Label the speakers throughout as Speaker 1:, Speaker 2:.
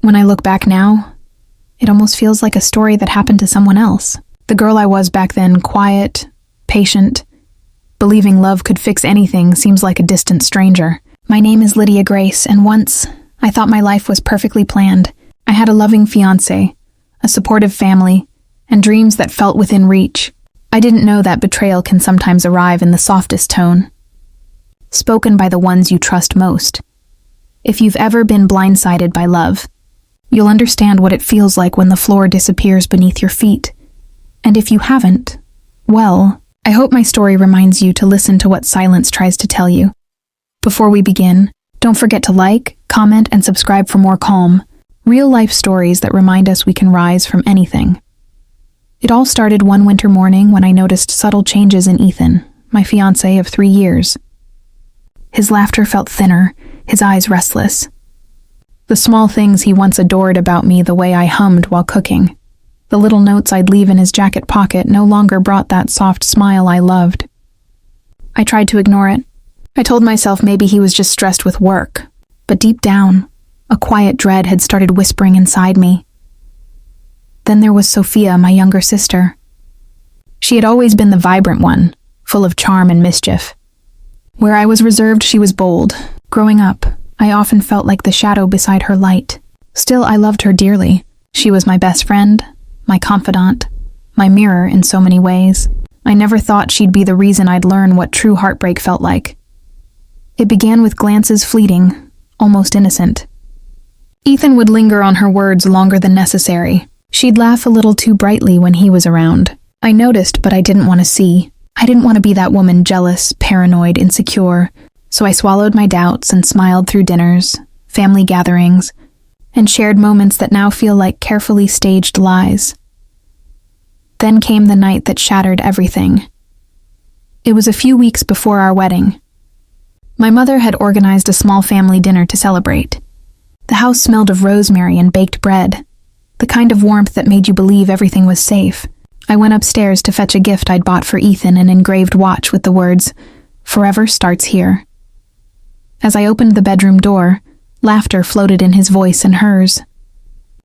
Speaker 1: When I look back now, it almost feels like a story that happened to someone else. The girl I was back then, quiet, patient, believing love could fix anything, seems like a distant stranger. My name is Lydia Grace, and once I thought my life was perfectly planned. I had a loving fiancé, a supportive family, and dreams that felt within reach. I didn't know that betrayal can sometimes arrive in the softest tone, spoken by the ones you trust most. If you've ever been blindsided by love, you'll understand what it feels like when the floor disappears beneath your feet. And if you haven't, well, I hope my story reminds you to listen to what silence tries to tell you. Before we begin, don't forget to like, comment, and subscribe for more calm, real-life stories that remind us we can rise from anything. It all started one winter morning when I noticed subtle changes in Ethan, my fiancé of 3 years. His laughter felt thinner, his eyes restless. The small things he once adored about me, the way I hummed while cooking, the little notes I'd leave in his jacket pocket no longer brought that soft smile I loved. I tried to ignore it. I told myself maybe he was just stressed with work, but deep down, a quiet dread had started whispering inside me. Then there was Sophia, my younger sister. She had always been the vibrant one, full of charm and mischief. Where I was reserved, she was bold. Growing up, I often felt like the shadow beside her light. Still, I loved her dearly. She was my best friend, my confidant, my mirror in so many ways. I never thought she'd be the reason I'd learn what true heartbreak felt like. It began with glances fleeting, almost innocent. Ethan would linger on her words longer than necessary. She'd laugh a little too brightly when he was around. I noticed, but I didn't want to see. I didn't want to be that woman, jealous, paranoid, insecure. So I swallowed my doubts and smiled through dinners, family gatherings, and shared moments that now feel like carefully staged lies. Then came the night that shattered everything. It was a few weeks before our wedding. My mother had organized a small family dinner to celebrate. The house smelled of rosemary and baked bread, the kind of warmth that made you believe everything was safe. I went upstairs to fetch a gift I'd bought for Ethan, an engraved watch with the words, "Forever starts here." As I opened the bedroom door, laughter floated in his voice and hers.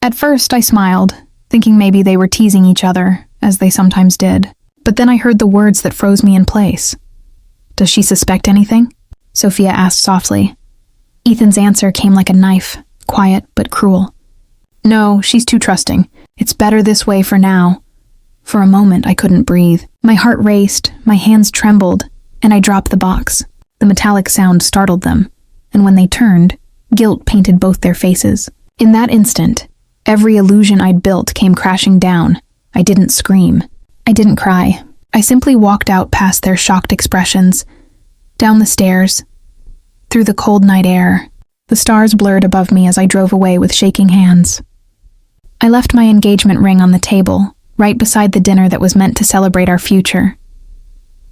Speaker 1: At first, I smiled, thinking maybe they were teasing each other, as they sometimes did. But then I heard the words that froze me in place. "Does she suspect anything?" Sophia asked softly. Ethan's answer came like a knife, quiet but cruel. "No, she's too trusting. It's better this way for now." For a moment, I couldn't breathe. My heart raced, my hands trembled, and I dropped the box. The metallic sound startled them, and when they turned, guilt painted both their faces. In that instant, every illusion I'd built came crashing down. I didn't scream. I didn't cry. I simply walked out past their shocked expressions, down the stairs, through the cold night air. The stars blurred above me as I drove away with shaking hands. I left my engagement ring on the table, right beside the dinner that was meant to celebrate our future.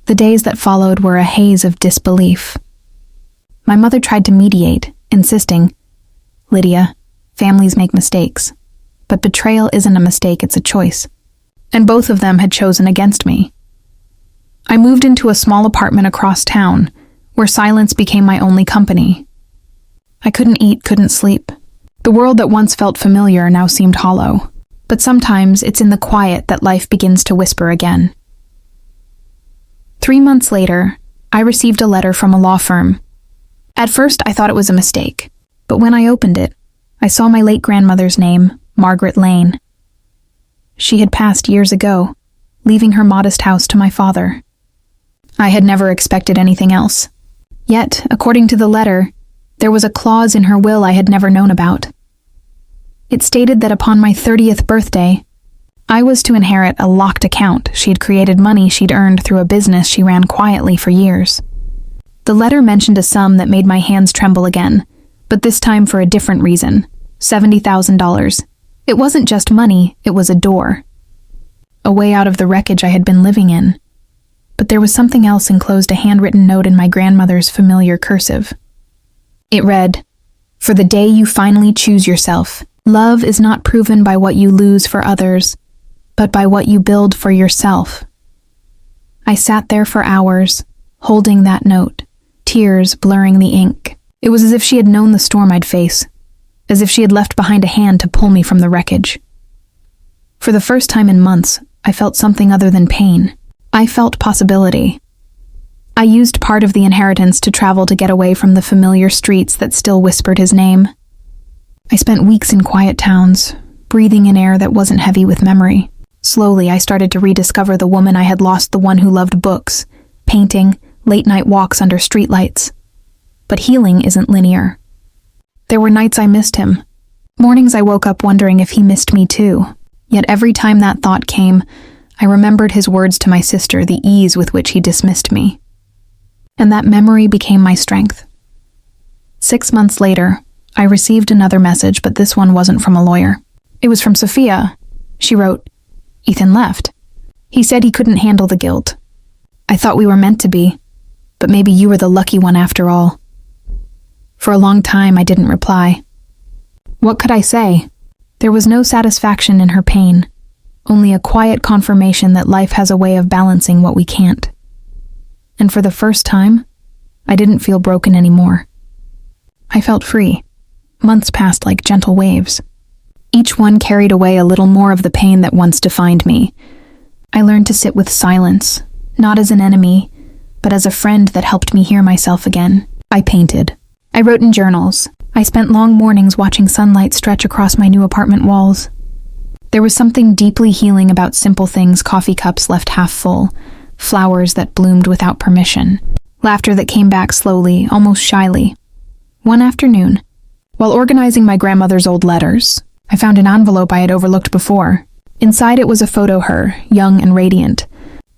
Speaker 1: The days that followed were a haze of disbelief. My mother tried to mediate, insisting, "Lydia, families make mistakes, but betrayal isn't a mistake, it's a choice." And both of them had chosen against me. I moved into a small apartment across town, where silence became my only company. I couldn't eat, couldn't sleep. The world that once felt familiar now seemed hollow. But sometimes it's in the quiet that life begins to whisper again. 3 months later, I received a letter from a law firm. At first, I thought it was a mistake, but when I opened it, I saw my late grandmother's name, Margaret Lane. She had passed years ago, leaving her modest house to my father. I had never expected anything else. Yet, according to the letter, there was a clause in her will I had never known about. It stated that upon my 30th birthday, I was to inherit a locked account. She'd created money she'd earned through a business she ran quietly for years. The letter mentioned a sum that made my hands tremble again, but this time for a different reason, $70,000. It wasn't just money, it was a door. A way out of the wreckage I had been living in. But there was something else enclosed, a handwritten note in my grandmother's familiar cursive. It read, "For the day you finally choose yourself, love is not proven by what you lose for others, but by what you build for yourself." I sat there for hours, holding that note, tears blurring the ink. It was as if she had known the storm I'd face, as if she had left behind a hand to pull me from the wreckage. For the first time in months, I felt something other than pain. I felt possibility. I used part of the inheritance to travel to get away from the familiar streets that still whispered his name. I spent weeks in quiet towns, breathing in air that wasn't heavy with memory. Slowly, I started to rediscover the woman I had lost, the one who loved books, painting, late-night walks under streetlights. But healing isn't linear. There were nights I missed him. Mornings I woke up wondering if he missed me too. Yet every time that thought came, I remembered his words to my sister, the ease with which he dismissed me. And that memory became my strength. 6 months later, I received another message, but this one wasn't from a lawyer. It was from Sophia. She wrote, "Ethan left. He said he couldn't handle the guilt. I thought we were meant to be, but maybe you were the lucky one after all." For a long time, I didn't reply. What could I say? There was no satisfaction in her pain, only a quiet confirmation that life has a way of balancing what we can't. And for the first time, I didn't feel broken anymore. I felt free. Months passed like gentle waves. Each one carried away a little more of the pain that once defined me. I learned to sit with silence, not as an enemy, but as a friend that helped me hear myself again. I painted. I wrote in journals. I spent long mornings watching sunlight stretch across my new apartment walls. There was something deeply healing about simple things, coffee cups left half full, flowers that bloomed without permission, laughter that came back slowly, almost shyly. One afternoon, while organizing my grandmother's old letters, I found an envelope I had overlooked before. Inside it was a photo of her, young and radiant,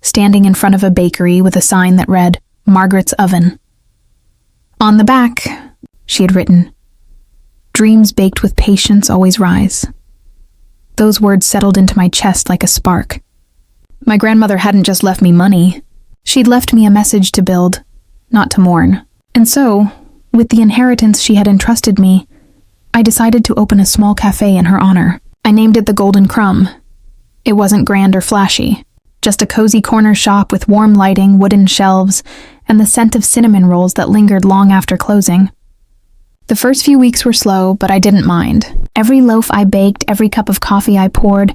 Speaker 1: standing in front of a bakery with a sign that read, "Margaret's Oven." On the back, she had written, "Dreams baked with patience always rise." Those words settled into my chest like a spark. My grandmother hadn't just left me money. She'd left me a message to build, not to mourn. And so, with the inheritance she had entrusted me, I decided to open a small cafe in her honor. I named it the Golden Crumb. It wasn't grand or flashy, just a cozy corner shop with warm lighting, wooden shelves, and the scent of cinnamon rolls that lingered long after closing. The first few weeks were slow, but I didn't mind. Every loaf I baked, every cup of coffee I poured,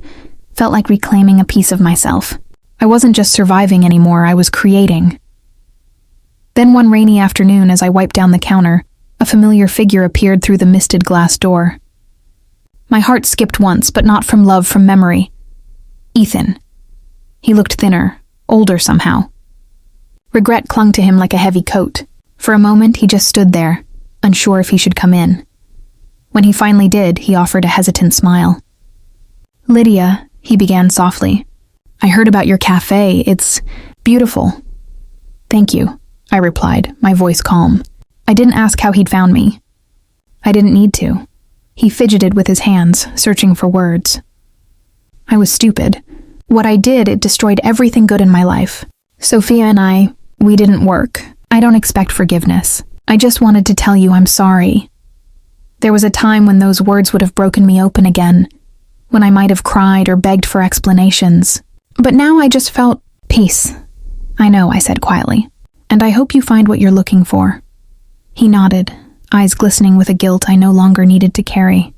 Speaker 1: felt like reclaiming a piece of myself. I wasn't just surviving anymore, I was creating. Then one rainy afternoon, as I wiped down the counter, a familiar figure appeared through the misted glass door. My heart skipped once, but not from love, from memory. Ethan. He looked thinner, older somehow. Regret clung to him like a heavy coat. For a moment, he just stood there, unsure if he should come in. When he finally did, he offered a hesitant smile. "Lydia," he began softly, "I heard about your cafe. It's beautiful." "Thank you," I replied, my voice calm. I didn't ask how he'd found me. I didn't need to. He fidgeted with his hands, searching for words. I was stupid. What I did, it destroyed everything good in my life. Sophia and we didn't work. I don't expect forgiveness. I just wanted to tell you I'm sorry. There was a time when those words would have broken me open again, when I might have cried or begged for explanations. But now I just felt peace. "I know," I said quietly, "and I hope you find what you're looking for." He nodded, eyes glistening with a guilt I no longer needed to carry.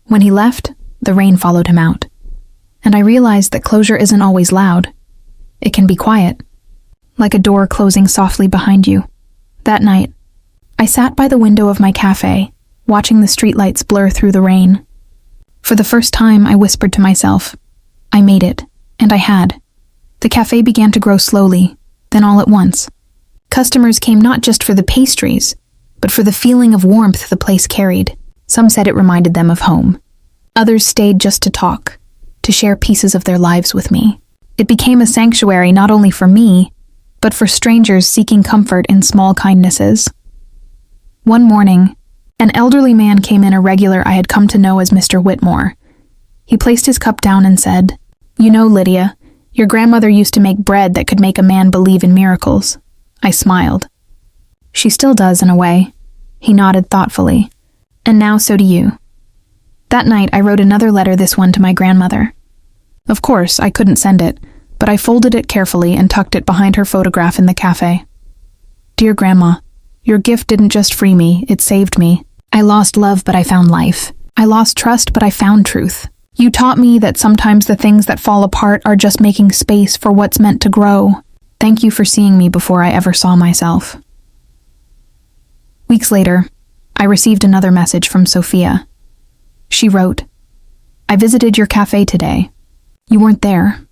Speaker 1: When he left, the rain followed him out, and I realized that closure isn't always loud. It can be quiet, like a door closing softly behind you. That night, I sat by the window of my cafe, watching the streetlights blur through the rain. For the first time, I whispered to myself, I made it, and I had. The cafe began to grow slowly, then all at once. Customers came not just for the pastries, but for the feeling of warmth the place carried. Some said it reminded them of home. Others stayed just to talk, to share pieces of their lives with me. It became a sanctuary not only for me, but for strangers seeking comfort in small kindnesses. One morning, an elderly man came in, a regular I had come to know as Mr. Whitmore. He placed his cup down and said, "You know, Lydia, your grandmother used to make bread that could make a man believe in miracles." I smiled. "She still does, in a way." He nodded thoughtfully. "And now so do you." That night, I wrote another letter, this one to my grandmother. Of course, I couldn't send it, but I folded it carefully and tucked it behind her photograph in the cafe. "Dear Grandma, your gift didn't just free me, it saved me. I lost love, but I found life. I lost trust, but I found truth. You taught me that sometimes the things that fall apart are just making space for what's meant to grow. Thank you for seeing me before I ever saw myself. Weeks later, I received another message from Sophia. She wrote, I visited your cafe today. You weren't there,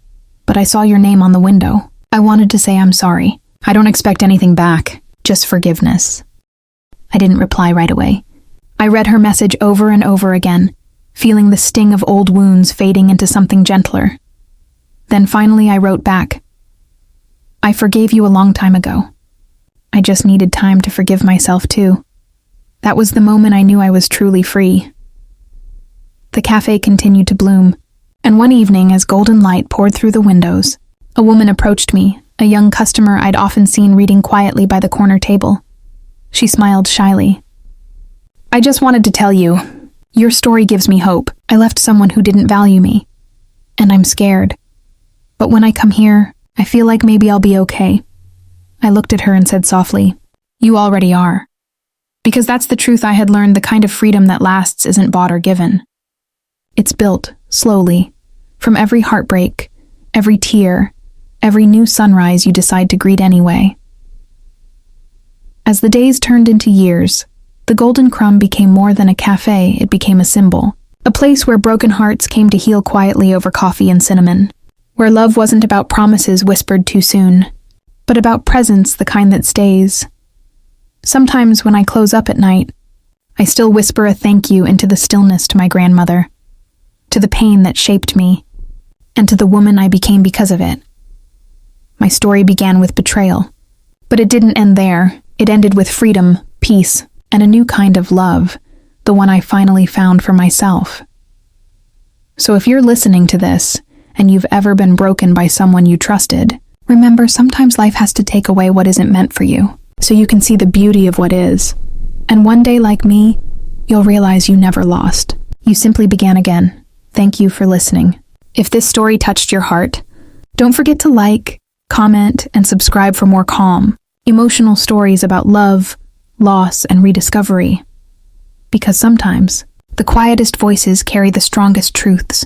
Speaker 1: but I saw your name on the window. I wanted to say I'm sorry. I don't expect anything back, just forgiveness. I didn't reply right away. I read her message over and over again, feeling the sting of old wounds fading into something gentler. Then finally I wrote back, I forgave you a long time ago. I just needed time to forgive myself too. That was the moment I knew I was truly free. The cafe continued to bloom, and one evening as golden light poured through the windows, a woman approached me, a young customer I'd often seen reading quietly by the corner table. She smiled shyly. I just wanted to tell you, your story gives me hope. I left someone who didn't value me, and I'm scared. But when I come here, I feel like maybe I'll be okay. I looked at her and said softly, you already are. Because that's the truth I had learned, the kind of freedom that lasts isn't bought or given. It's built, slowly, from every heartbreak, every tear, every new sunrise you decide to greet anyway. As the days turned into years, the Golden Crumb became more than a cafe, it became a symbol. A place where broken hearts came to heal quietly over coffee and cinnamon. Where love wasn't about promises whispered too soon, but about presence, the kind that stays. Sometimes when I close up at night, I still whisper a thank you into the stillness to my grandmother, to the pain that shaped me, and to the woman I became because of it. My story began with betrayal, but it didn't end there. It ended with freedom, peace, and a new kind of love, the one I finally found for myself. So if you're listening to this, and you've ever been broken by someone you trusted, remember sometimes life has to take away what isn't meant for you, so you can see the beauty of what is. And one day, like me, you'll realize you never lost. You simply began again. Thank you for listening. If this story touched your heart, don't forget to like, comment, and subscribe for more calm, emotional stories about love, loss, and rediscovery. Because sometimes, the quietest voices carry the strongest truths.